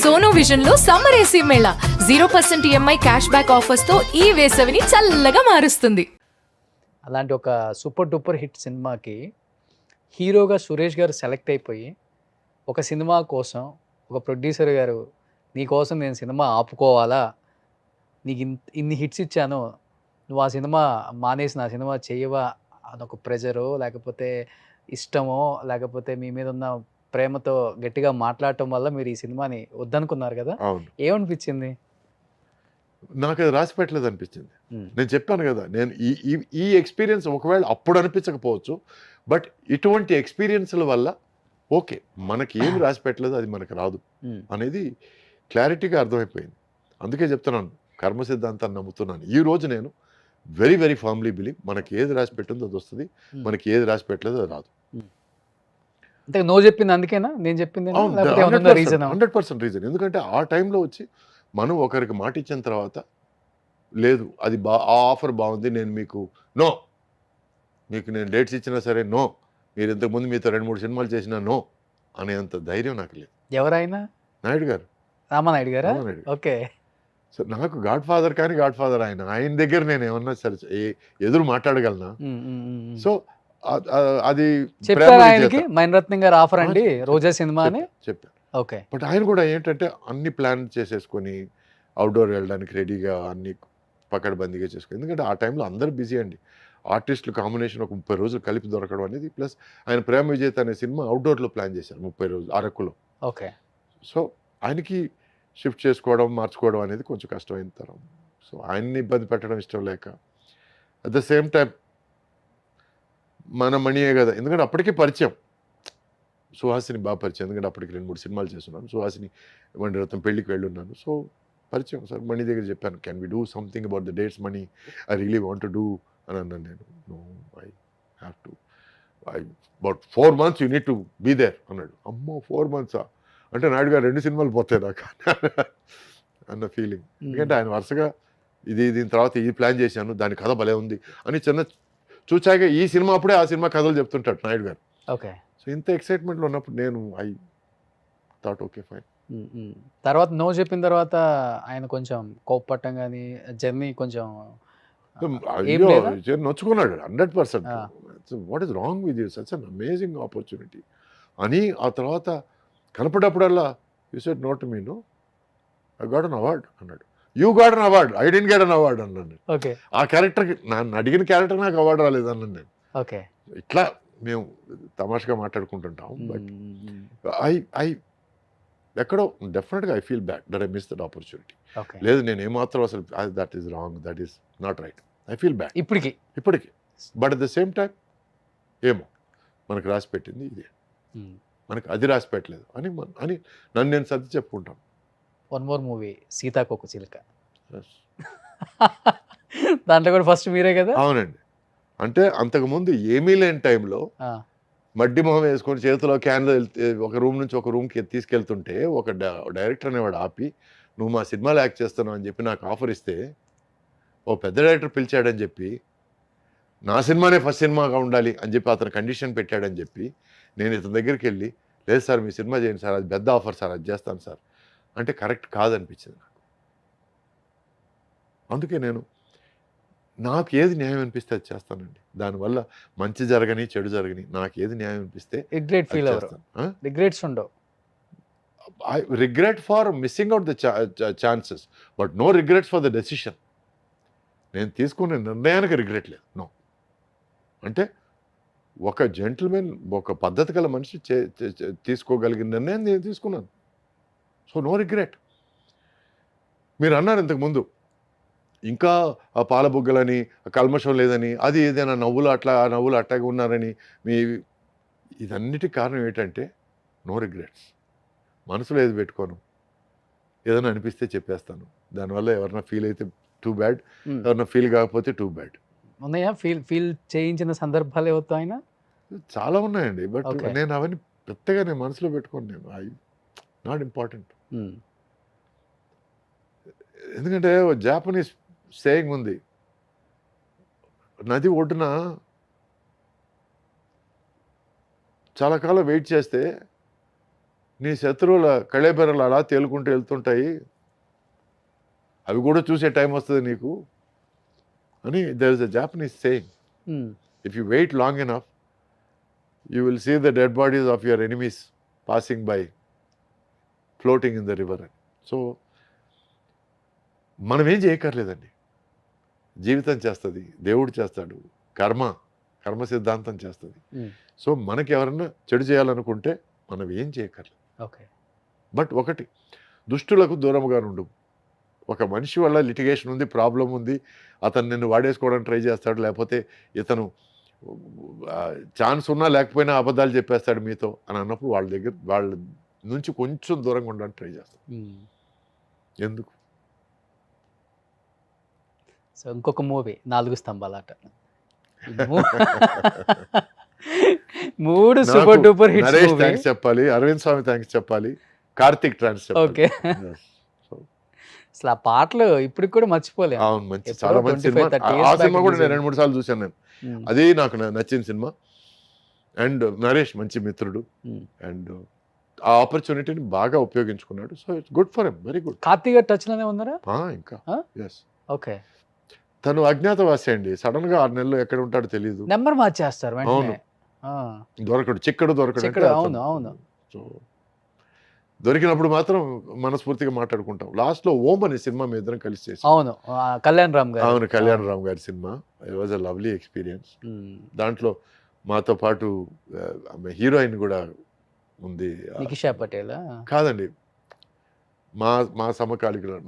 Sono vision లో summer AC Mela 0% EMI cash back offers తో ఈ వేసవిని చల్లగా మారుస్తుంది. అలాంటి ఒక సూపర్ డూపర్ హిట్ సినిమాకి హీరోగా సురేష్ గారు సెలెక్ట్ అయిపోయి ఒక సినిమా కోసం ఒక ప్రొడ్యూసర్ గారు నీ కోసం నేను సినిమా ఆపుకోవాలా, నీకు ఇన్ని హిట్స్ ఇచ్చాను, నువ్వు ఆ సినిమా మానేసి నా సినిమా చేయవా అదొక ప్రెజరో లేకపోతే ఇష్టమో లేకపోతే మీ మీద ఉన్న ప్రేమతో గట్టిగా మాట్లాడటం వల్ల మీరు ఈ సినిమాని వద్దనుకున్నారు కదా, అవును, ఏమనిపించింది? నాకు అది రాసి పెట్టలేదు అనిపించింది. నేను చెప్పాను కదా, నేను ఈ ఈ ఈ ఎక్స్పీరియన్స్ ఒకవేళ అప్పుడు అనిపించకపోవచ్చు, బట్ ఇటువంటి ఎక్స్పీరియన్స్ల వల్ల ఓకే మనకి ఏమి రాసి పెట్టలేదు అది మనకు రాదు అనేది క్లారిటీగా అర్థమైపోయింది. అందుకే చెప్తున్నాను, కర్మ సిద్ధాంతాన్ని నమ్ముతున్నాను. ఈ రోజు నేను వెరీ వెరీ ఫార్మ్లీ బిలీవ్ మనకి ఏది రాసి పెట్టిందో అది వస్తుంది, మనకి ఏది రాసి పెట్టలేదో అది రాదు. అంటే నో చెప్పింది అందుకేనా నేను చెప్పింది? 100% రీజన్. ఎందుకంటే ఆ టైంలో వచ్చి మనం ఒకరికి మాట ఇచ్చిన తర్వాత లేదు అది ఆ ఆఫర్ బాగుంది, నేను మీకు మీకు నేను డేట్స్ ఇచ్చినా సరే నో, మీరు ఇంతకుముందు మీతో 2-3 సినిమాలు చేసినా నో అనేంత ధైర్యం నాకు లేదు. ఎవరైనా? నాయుడు గారు, రామానాయుడు గారా? రామానాయుడు. ఓకే. సో నాకు గాడ్ ఫాదర్ కానీ గాడ్ ఫాదర్ ఆయన దగ్గర నేను ఏమన్నా సరే ఎదురు మాట్లాడగలనా? సో అది చెప్పారు ఆయనకి మణిరత్నం గారు ఆఫర్ అండి రోజా సినిమా అని చెప్పారు. ఓకే. బట్ ఆయన కూడా ఏంటంటే అన్ని ప్లాన్ చేసేసుకొని అవుట్డోర్ వెళ్ళడానికి రెడీగా అన్ని పకడ్బందీగా చేసుకుని, ఎందుకంటే ఆ టైంలో అందరూ బిజీ అండి. ఆర్టిస్టులు కాంబినేషన్ ఒక 30 రోజులు కలిపి దొరకడం అనేది, ప్లస్ ఆయన ప్రేమ విజేత అనే సినిమా అవుట్డోర్లో ప్లాన్ చేశారు 30 రోజులు అరకులో. ఓకే. సో ఆయనకి షిఫ్ట్ చేసుకోవడం మార్చుకోవడం అనేది కొంచెం కష్టమైన తరం. సో ఆయన్ని ఇబ్బంది పెట్టడం ఇష్టం లేక, అట్ ద సేమ్ టైం మన మణియే కదా, ఎందుకంటే అప్పటికే పరిచయం, సుహాసిని బాగా పరిచయం, ఎందుకంటే అప్పటికి 2-3 సినిమాలు చేస్తున్నాను. సుహాసిని మణిరత్నం పెళ్ళికి వెళ్ళున్నాను, సో పరిచయం. సార్ మణి దగ్గర చెప్పాను, can we do something about the dates Mani, I really want to do అని అన్నాను నేను. No, I have to, about 4 months you need to be there అన్నాడు. అమ్మో 4 months అంటే నాయుడు గారు 2 సినిమాలు పోతాయి నాకు అన్న ఫీలింగ్. ఎందుకంటే ఆయన వరుసగా దీని తర్వాత ఈ ప్లాన్ చేశాను, దాని కథ భలే ఉంది అని చిన్న చూచాక ఈ సినిమా అప్పుడే ఆ సినిమా కథలు చెప్తుంటాడు నాయుడు గారు. ఓకే. సో ఇంత ఎక్సైట్మెంట్లో ఉన్నప్పుడు నేను ఐ థాట్ ఓకే ఫైన్. తర్వాత నో చెప్పిన తర్వాత ఆయన కొంచెం కోప్పట్టం కానీ జర్నీ కొంచెం నొచ్చుకున్నాడు 100%. What is wrong with you, such an amazing opportunity అని. ఆ తర్వాత కనపడప్పుడల్లా you said no to me, no I got an award అన్నాడు. You got an award, I didn't get an award అన్నాను. ఓకే. ఆ క్యారెక్టర్కి నన్ను అడిగిన క్యారెక్టర్ నాకు అవార్డు రాలేదు అన్నాను నేను. ఓకే. ఇట్లా మేము తమాషగా మాట్లాడుకుంటుంటాం. బట్ ఐ ఎక్కడో డెఫినెట్గా I feel bad that I miss that opportunity. లేదు నేను ఏమాత్రం అసలు that is wrong, that is not right, I feel bad ఇప్పటికి. But at the same time ఏమో మనకు రాసి పెట్టింది ఇదే, మనకు అది రాసి పెట్టలేదు అని నన్ను నేను సర్ది చెప్పుకుంటాను. వన్ మోర్ మూవీ సీతాకోక చిలుక, దాంట్లో కూడా ఫస్ట్ మీరే కదా? అవునండి. అంటే అంతకుముందు ఏమీ లేని టైంలో మడ్డి మొహం వేసుకొని చేతిలో క్యాన్లో ఒక రూమ్ నుంచి ఒక రూమ్కి తీసుకెళ్తుంటే ఒక డైరెక్టర్ అనేవాడు ఆపి, నువ్వు మా సినిమాలో యాక్ట్ చేస్తున్నావు అని చెప్పి నాకు ఆఫర్ ఇస్తే, ఓ పెద్ద డైరెక్టర్ పిలిచాడని చెప్పి నా సినిమానే ఫస్ట్ సినిమాగా ఉండాలి అని చెప్పి అతను కండిషన్ పెట్టాడని చెప్పి నేను ఇతని దగ్గరికి వెళ్ళి, లేదు సార్ మీ సినిమా చేయండి సార్, అది పెద్ద ఆఫర్ సార్, అది చేస్తాను సార్ అంటే కరెక్ట్ కాదనిపించింది నాకు. అందుకే నాకు ఏది న్యాయం అనిపిస్తే అది చేస్తానండి. దానివల్ల మంచి జరగని చెడు జరగని నాకు ఏది న్యాయం అనిపిస్తే రిగ్రెట్ ఫీల్ అవ్వరు, రిగ్రెట్స్ ఉండవు. I regret for missing out the chances, but no regrets for the decision. నేను తీసుకునే నిర్ణయానికి రిగ్రెట్ లేదు, నో. అంటే ఒక జెంటిల్మెన్, ఒక పద్ధతి గల మనిషి తీసుకోగలిగిన నిర్ణయం నేను తీసుకున్నాను. So no regret. మీరు అన్నారు ఇంతకుముందు ఇంకా ఆ పాలబుగ్గలని కల్మషం లేదని, అది ఏదైనా నవ్వులు అట్లాగే ఉన్నారని, ఇదన్నిటికి కారణం ఏంటంటే నో రిగ్రెట్స్. మనసులో ఏది పెట్టుకోను, ఏదైనా అనిపిస్తే చెప్పేస్తాను. దానివల్ల ఎవరైనా ఫీల్ అయితే టూ బ్యాడ్, ఎవరైనా ఫీల్ కాకపోతే టూ బ్యాడ్. ఉన్నాయా ఫీల్ చేయించిన సందర్భాలు ఏవో ఆయన? చాలా ఉన్నాయండి, బట్ నేను అవన్నీ పెద్దగా నేను మనసులో పెట్టుకోను. నేను నాట్ ఇంపార్టెంట్. ఎందుకంటే జాపనీస్ సేయింగ్ ఉంది, నది ఒడ్డున చాలా కాలం వెయిట్ చేస్తే నీ శత్రువుల కళేబెరలు అలా తేలుకుంటూ వెళ్తుంటాయి, అవి కూడా చూసే టైం వస్తుంది నీకు అని. There is a Japanese saying, if you wait long enough you will see the dead bodies of your enemies passing by floating in the river అని. సో మనం ఏం చేయక్కర్లేదండి, జీవితం చేస్తుంది, దేవుడు చేస్తాడు, కర్మ సిద్ధాంతం చేస్తుంది. సో మనకి ఎవరన్నా చెడు చేయాలనుకుంటే మనం ఏం చేయక్కర్లేదు. ఓకే. బట్ ఒకటి, దుష్టులకు దూరంగా ఉండు. ఒక మనిషి వల్ల లిటిగేషన్ ఉంది, ప్రాబ్లం ఉంది, అతను నిన్ను వాడేసుకోవడానికి ట్రై చేస్తాడు, లేకపోతే ఇతను ఛాన్స్ ఉన్నా లేకపోయినా అబద్ధాలు చెప్పేస్తాడు మీతో అని అన్నప్పుడు వాళ్ళ నుంచి కొంచెం దూరంగా ఉండడానికి ట్రై చేస్తాడు. ఎందుకు? సో ఇంకొక మూవీ 4 స్తంభాల ఆట. 3 super duper hits. Naresh thanks చెప్పాలి, అరవింద్ స్వామి థ్యాంక్స్ చెప్పాలి, కార్తిక్ థ్యాంక్స్ చెప్పాలి. ఓకే. అసలు ఆ పాటలు ఇప్పటికి కూడా మర్చిపోలేదు. అవును, మంచి, చాలా మంచి సినిమా. ఆ సినిమా కూడా నేను 2-3 సార్లు చూశాను నేను. అదే నాకు నచ్చిన సినిమా. అండ్ నరేష్ మంచి మిత్రుడు, అండ్ ఆ ఆపర్చునిటీని బాగా ఉపయోగించుకున్నాడు. So it's good for him, very good. Karthik garu touch లోనే ఉన్నారా ఇంకా? ఎస్. ఓకే. తను అజ్ఞాతవాసి అండి, సడన్ గా 6 నెలలు ఎక్కడ ఉంటాడో తెలియదు. నెంబర్ మార్చేస్తారు వెంటనే. దొరకడు, చిక్కడు. అవును. సో దొరికినప్పుడు మాత్రం మనస్ఫూర్తిగా మాట్లాడుకుంటాం. లాస్ట్ లో ఓం అనే సినిమా మీ ఇద్దరం కలిసి చేసాం. అవును, కళ్యాణ్ రామ్ గారు. అవును, కళ్యాణ్ రామ్ గారి cinema. It was a lovely experience. దాంట్లో మాతో పాటు హీరోయిన్ కూడా ఉంది. నికిషా పటేల్ కాదండి, మా సమకాలికులు.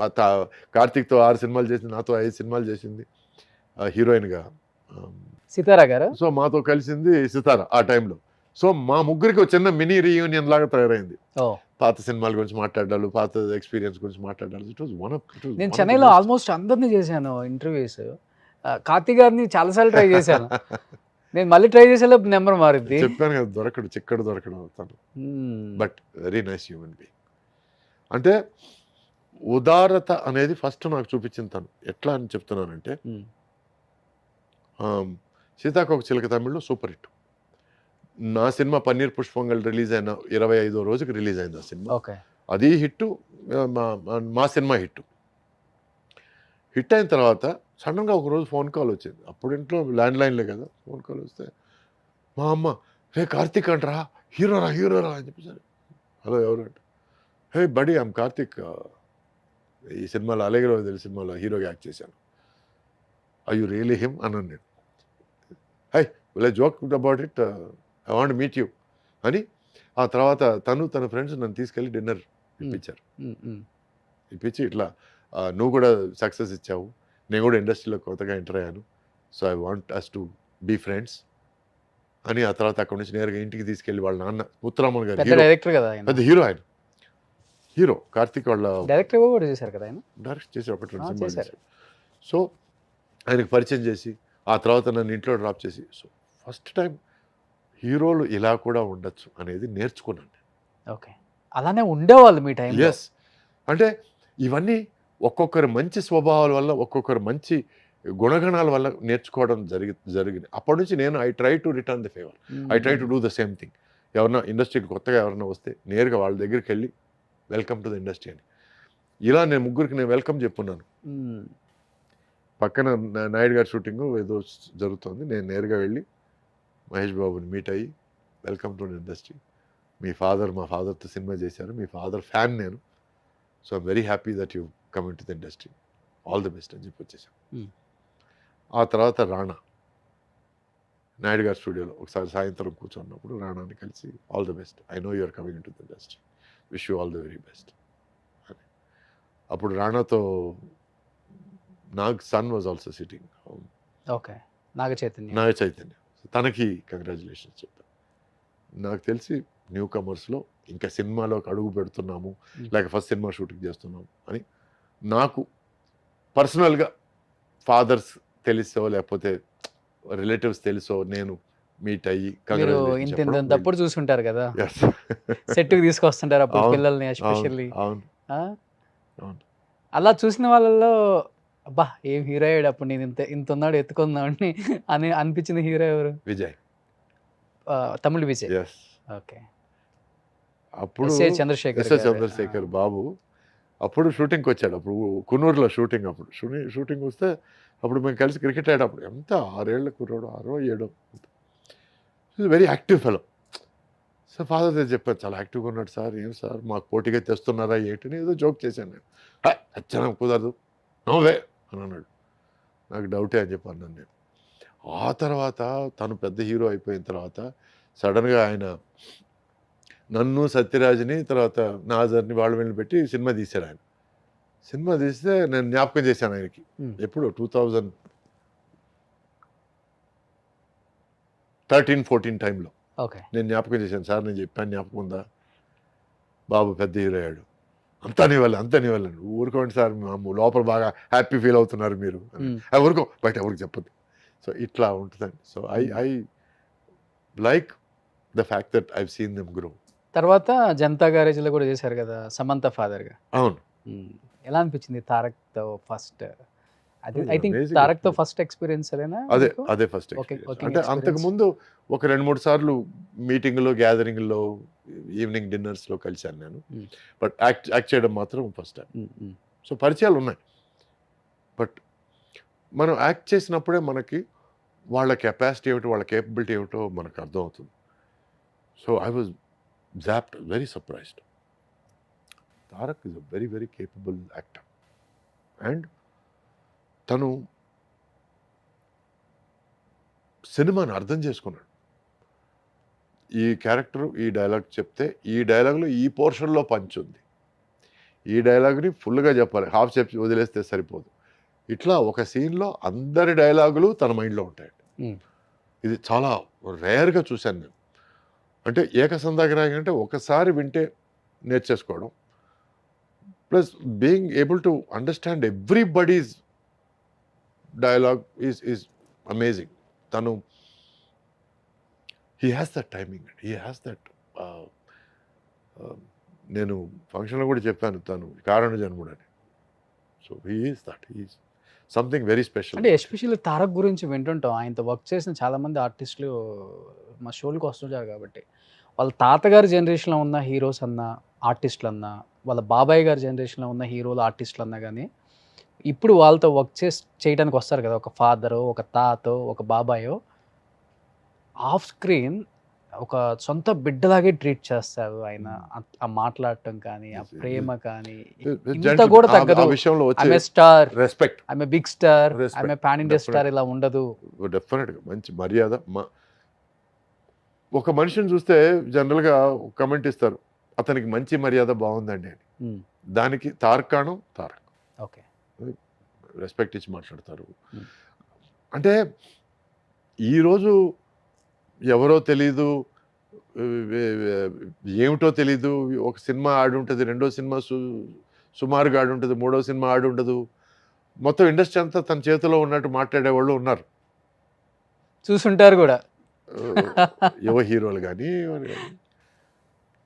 కార్తీక్తో 6 సినిమాలు చేసింది, నాతో 5 సినిమాలు చేసింది హీరోయిన్గా. సితారా గారు. సో మాతో కలిసింది సితారా ఆ టైంలో. సో మా ముగ్గురికి ఒక చిన్న మినీ రీయూనియన్ లాగా తయారైంది. పాత సినిమాల గురించి మాట్లాడాలి, పాత ఎక్స్పీరియన్స్ గురించి మాట్లాడాలి. It was one of. నేను చెన్నైలో ఆల్మోస్ట్ అందరినీ చేశాను ఇంటర్వ్యూస్. కార్తీక్ గారిని చాలాసార్లు ట్రై చేశాను. నేను మళ్ళీ ట్రై చేసేలోపు నెంబర్ మారింది. చెప్పాను కదా, దొరకడు, చిక్కడు అవుతాను. But very nice human being. అంటే ఉదారత అనేది ఫస్ట్ నాకు చూపించింది తను. ఎట్లా అని చెప్తున్నానంటే, సీతాకోక చిలక తమిళ్లో సూపర్ హిట్. నా సినిమా పన్నీర్ పుష్పంగల్ రిలీజ్ అయిన 25వ రోజుకి రిలీజ్ అయింది ఆ సినిమా. అది హిట్, మా సినిమా హిట్ అయిన తర్వాత సడన్గా ఒకరోజు ఫోన్ కాల్ వచ్చింది. అప్పుడు ఇంట్లో ల్యాండ్ లైన్లే కదా. ఫోన్ కాల్ వస్తే మా అమ్మ, రే కార్తీక్ అంటరా, హీరోరా అని చెప్పేసారు. హలో, ఎవరు అంటే, హే బడీ, ఐమ్ కార్తిక్, ఈ సినిమాలో అలగిలో తెలిసిన సినిమాలో హీరోగా యాక్ట్ చేశాను. ఐ యు రియలీ హిమ్ అన్నాను నేను. High will I joke about it, I want meet you అని. ఆ తర్వాత తన ఫ్రెండ్స్ నన్ను తీసుకెళ్ళి డిన్నర్ ఇప్పించారు. ఇప్పించి ఇట్లా నువ్వు కూడా సక్సెస్ ఇచ్చావు, నేను కూడా ఇండస్ట్రీలో కొత్తగా ఎంటర్ అయ్యాను, so I want us to be friends అని. ఆ తర్వాత అక్కడ నుంచి నేరుగా ఇంటికి తీసుకెళ్ళి వాళ్ళ నాన్న ముత్తురామన్ గారు, పెద్ద హీరో, ఆయన హీరో కార్తీక్ వాళ్ళ డైరెక్టర్ కూడా చేశారు కదా ఆయన. డైరెక్ట్ చేసి 1-2 సినిమాలు చేశారు. సో ఆయనకు పరిచయం చేసి ఆ తర్వాత నన్ను ఇంట్లో డ్రాప్ చేసి, సో ఫస్ట్ టైం హీరోలు ఇలా కూడా ఉండొచ్చు అనేది నేర్చుకున్నాను. ఓకే, అలానే ఉండేవాళ్ళు మీ టైం. ఎస్, అంటే ఇవన్నీ ఒక్కొక్కరి మంచి స్వభావాల వల్ల, ఒక్కొక్కరి మంచి గుణగణాల వల్ల నేర్చుకోవడం జరిగింది. అప్పటి నుంచి నేను I try to return the favour, I try to do the same thing. ఎవరన్నా ఇండస్ట్రీకి కొత్తగా ఎవరన్నా వస్తే నేరుగా వాళ్ళ దగ్గరికి వెళ్ళి వెల్కమ్ టు ద ఇండస్ట్రీ అని. ఇలా నేను ముగ్గురికి నేను వెల్కమ్ చెప్పున్నాను. పక్కన నాయుడు గారి షూటింగ్ ఏదో జరుగుతుంది, నేను నేరుగా వెళ్ళి మహేష్ బాబుని మీట్ అయ్యి, వెల్కమ్ టు ఇండస్ట్రీ, మా ఫాదర్తో సినిమా చేశారు, మీ ఫాదర్ ఫ్యాన్ నేను, so I'm very happy that you come in to the industry, all the best అని చెప్పి వచ్చేసాను. ఆ తర్వాత రాణా, నాయుడు గారి స్టూడియోలో ఒకసారి సాయంత్రం కూర్చున్నప్పుడు రాణాని కలిసి, all the best, I know you're coming in to the industry, wish you all the very best అని. అప్పుడు రాణాతో Nag son was also sitting. Okay, Naga Chaitanya, తనకి కంగ్రాచులేషన్స్ చెప్పాను. నాకు తెలిసి న్యూ కమర్స్లో ఇంకా సినిమాలోకి అడుగు పెడుతున్నాము, లేక ఫస్ట్ సినిమా షూటింగ్ చేస్తున్నాము అని నాకు పర్సనల్గా ఫాదర్స్ తెలుసో లేకపోతే రిలేటివ్స్ తెలుసో నేను మీట్ అయ్యి తప్పుడు చూసుంటారు కదా, సెట్కి తీసుకొస్తుంటారు అప్పుడు పిల్లల్ని ఎస్పెషల్లీ. అలా చూసిన వాళ్ళలో అబ్బా ఏం హీరో అయ్యాడు అప్పుడు, నేను ఇంత ఉన్నాడు ఎత్తుకుందామని అని అనిపించిన హీరో ఎవరు? విజయ్, తమిళ విజయ్. ఎస్. ఓకే, అప్పుడు ఎస్ఏ చంద్రశేఖర్ ఎస్ఎస్ గారు. చంద్రశేఖర్ బాబు అప్పుడు షూటింగ్కి వచ్చాడు. అప్పుడు కున్నూరులో షూటింగ్, అప్పుడు షూటింగ్ వస్తే అప్పుడు మేము కలిసి క్రికెట్ ఆడేటప్పుడు ఎంత 6 ఏళ్ల కుర్రాడు, 6 7 very active fellow. So father దగ్గర చెప్పాను, చాలా యాక్టివ్గా ఉన్నాడు సార్. ఏం సార్ మాకు పోటీగా తెస్తున్నారా ఏంటని ఏదో జోక్ చేశాను నేను. అచ్చనం కుదరదు నోవే అని అన్నాడు. నాకు డౌటే అని చెప్పాను నేను. ఆ తర్వాత తను పెద్ద హీరో అయిపోయిన తర్వాత సడన్గా ఆయన నన్ను, సత్యరాజ్ని, తర్వాత నాజర్ని వాళ్ళ వెళ్ళి పెట్టి సినిమా తీశాడు ఆయన. సినిమా తీస్తే నేను జ్ఞాపకం చేశాను ఆయనకి. ఎప్పుడు 2013-14 టైంలో ఓకే. నేను జ్ఞాపకం చేశాను. సార్ నేను చెప్పాను జ్ఞాపకం ఉందా, బాబు పెద్ద హీరో అయ్యాడు, అంతా నీ వల్ల ఊరుకోండి సార్, లోపల బాగా హ్యాపీ ఫీల్ అవుతున్నారు మీరు, ఊరుకో బయట ఎవరికి చెప్పద్దు. సో ఇట్లా ఉంటుందండి. So I like the fact that I've seen them grow. తర్వాత జనతా గ్యారేజ్లో కూడా చేశారు కదా సమంత ఫాదర్గా. అవును, ఎలా అనిపించింది తారక్తో ఫస్ట్? అది I think Amazing తారక్తో experience. First experience అదేనా? అదే ఫస్ట్ Okay, okay, అంటే అంతకు ముందు ఒక 2-3 సార్లు మీటింగ్లో, గ్యాదరింగ్లో, ఈవినింగ్ డిన్నర్స్లో కలిశాను నేను. బట్ యాక్ట్ చేయడం మాత్రం ఫస్ట్ టైం. సో పరిచయాలు ఉన్నాయి. బట్ మనం యాక్ట్ చేసినప్పుడే మనకి వాళ్ళ కెపాసిటీ ఏమిటో, వాళ్ళ కేపబిలిటీ ఏమిటో మనకు అర్థమవుతుంది. So I was zapped, very surprised. Tarak is a very very capable actor. And తను సినిమాని అర్థం చేసుకున్నాడు. ఈ క్యారెక్టర్ ఈ డైలాగ్ చెప్తే ఈ డైలాగ్లో ఈ పోర్షన్లో పంచ్ ఉంది, ఈ డైలాగ్ని ఫుల్గా చెప్పాలి, హాఫ్ చెప్పి వదిలేస్తే సరిపోదు. ఇట్లా ఒక సీన్లో అందరి డైలాగులు తన మైండ్లో ఉంటాయండి. ఇది చాలా రేర్గా చూశాను నేను. అంటే ఏకసంధాగ్రాహి అంటే ఒకసారి వింటే నేర్చేసుకోవడం, plus being able to understand everybody's dialogue is amazing. తను he has that timing, he has that. నేను ఫంక్షన్లో కూడా చెప్పాను తను కారణ జన్ముడు అని. So he is that, he is something very special. అంటే ఎస్పెషల్లీ తారక్ గురించి వింటుంటాం, ఆయనతో వర్క్ చేసిన చాలామంది ఆర్టిస్టులు మా షోలకు వస్తుంటారు కాబట్టి వాళ్ళ తాతగారి జనరేషన్లో ఉన్న హీరోస్ అన్నా, ఆర్టిస్టులు అన్నా, వాళ్ళ బాబాయ్ గారి జనరేషన్లో ఉన్న హీరోలు, ఆర్టిస్టులు అన్నా కానీ ఇప్పుడు వాళ్ళతో వర్క్ చేయడానికి వస్తారు కదా, ఒక ఫాదరో, ఒక తాతో, ఒక బాబాయో, ఆఫ్ స్క్రీన్ ఒక సొంత బిడ్డలాగే ట్రీట్ చేస్తారు ఆయన. ఆ మాట్లాడటం కానీ, ఆ ప్రేమ కానీ ఇంత కూడా తగ్గదు. విషయంలో ఆమె స్టార్, రెస్పెక్ట్, ఆమె బిగ్ స్టార్, Respect. ఆమె పాన్ ఇండియా స్టార్, ఇలా ఉండదు. డెఫినెట్గా మంచి మర్యాద. ఒక మనిషిని చూస్తే జనరల్గా కమెంట్ ఇస్తారు, అతనికి మంచి మర్యాద బాగుందండి అని. దానికి తార్కాణం తారక్. ఓకే, రెస్పెక్ట్ ఇచ్చి మాట్లాడతారు. అంటే ఈరోజు ఎవరో తెలీదు, ఏమిటో తెలీదు, ఒక సినిమా ఆడి ఉంటుంది, రెండో సినిమా సుమారుగా ఆడి ఉంటుంది, మూడో సినిమా ఆడి ఉండదు, మొత్తం ఇండస్ట్రీ అంతా తన చేతిలో ఉన్నట్టు మాట్లాడేవాళ్ళు ఉన్నారు. చూసుంటారు కూడా యువ హీరోలు కానీ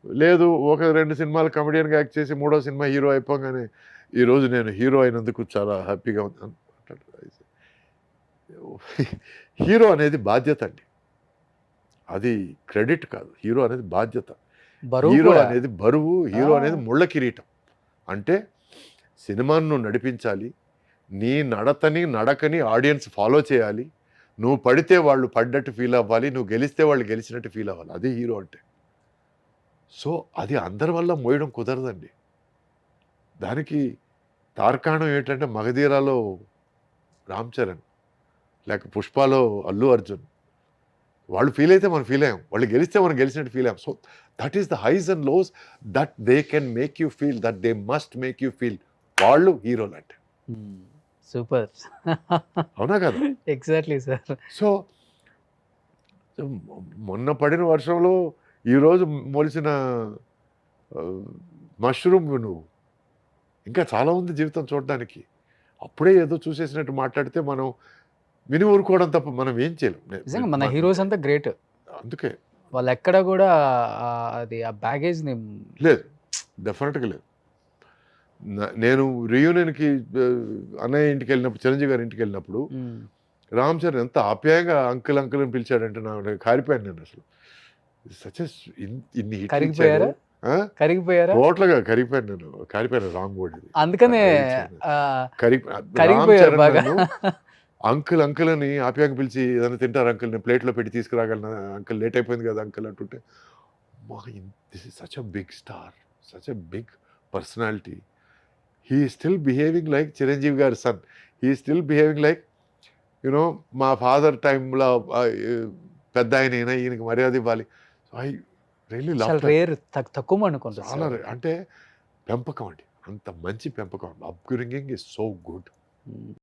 లేదు, ఒక 2 సినిమాలు కమెడియన్గా యాక్ట్ చేసి మూడో సినిమా హీరో అయిపోగానే ఈరోజు నేను హీరో అయినందుకు చాలా హ్యాపీగా ఉన్నాను. హీరో అనేది బాధ్యత అండి, అది క్రెడిట్ కాదు. హీరో అనేది బాధ్యత, హీరో అనేది బరువు, హీరో అనేది ముళ్ళ కిరీటం. అంటే సినిమాను నువ్వు నడిపించాలి, నీ నడకని ఆడియన్స్ ఫాలో చేయాలి, నువ్వు పడితే వాళ్ళు పడ్డట్టు ఫీల్ అవ్వాలి, నువ్వు గెలిస్తే వాళ్ళు గెలిచినట్టు ఫీల్ అవ్వాలి, అది హీరో అంటే. సో అది అందరి వల్ల మోయడం కుదరదండి. దానికి తార్కాణం ఏంటంటే మగధీరాలో రామ్ చరణ్, లేక పుష్పలో అల్లు అర్జున్, వాళ్ళు ఫీల్ అయితే మనం ఫీల్ అయ్యాం, వాళ్ళు గెలిస్తే మనం గెలిచినట్టు ఫీల్ అయ్యాం. So that is the highs and lows that they can make you feel, that they must make you feel. వాళ్ళు హీరోలు అంటే. సూపర్, అవునా కదా? Exactly sir. సో మొన్న పడిన వర్షంలో ఈరోజు మొలిసిన మష్రూమ్ నువ్వు, ఇంకా చాలా ఉంది జీవితం చూడడానికి. అప్పుడే ఏదో చూసేసినట్టు మాట్లాడితే మనం విని ఊరుకోవడం తప్ప మనం ఏం చేయలేం. నిజంగా మన హీరోస్ అంతా గ్రేట్. అందుకే వాళ్ళు ఎక్కడ కూడా అది ఆ బ్యాగేజ్ని లేదు, డెఫినెట్గా లేదు. నేను రియూనియన్కి అన్నయ్య ఇంటికి వెళ్ళినప్పుడు, చిరంజీవి గారి ఇంటికి వెళ్ళినప్పుడు రామ్ చరణ్ ఎంత ఆప్యాయంగా అంకుల్ అంకుల్ అని పిలిచాడంటే నాకు కారిపోయాను నేను. అసలు సచ్ ఇన్ని హిట్లు ఇచ్చాడు. కరిగిపోయారా? టోటల్గా కరిగిపోయాను రాంగ్ వర్డ్ ఇది. అందుకనే ఆ, కరిగిపోయారు కరిగిపోయారు బాగా. అంకుల్ అని ఆప్యాయంగా పిలిచి ఏదైనా తింటారు అంకుల్, నేను ప్లేట్లో పెట్టి తీసుకురాగలను అంకుల్, లేట్ అయిపోయింది కదా అంకుల్ అంటుంటే, this is such a big star, such a big personality, he still behaving like Chiranjeevi గారి son, he still behaving like you know మా ఫాదర్ టైంలో పెద్ద ఆయన ఈయనకి మర్యాద ఇవ్వాలి. ఐ రియల్లీ చాలా లవ్. రేర్, తక్కువ అనుకుంటా చాలా సార్. అంటే పెంపకం అండి, అంత మంచి పెంపకం. Upbringing is so good.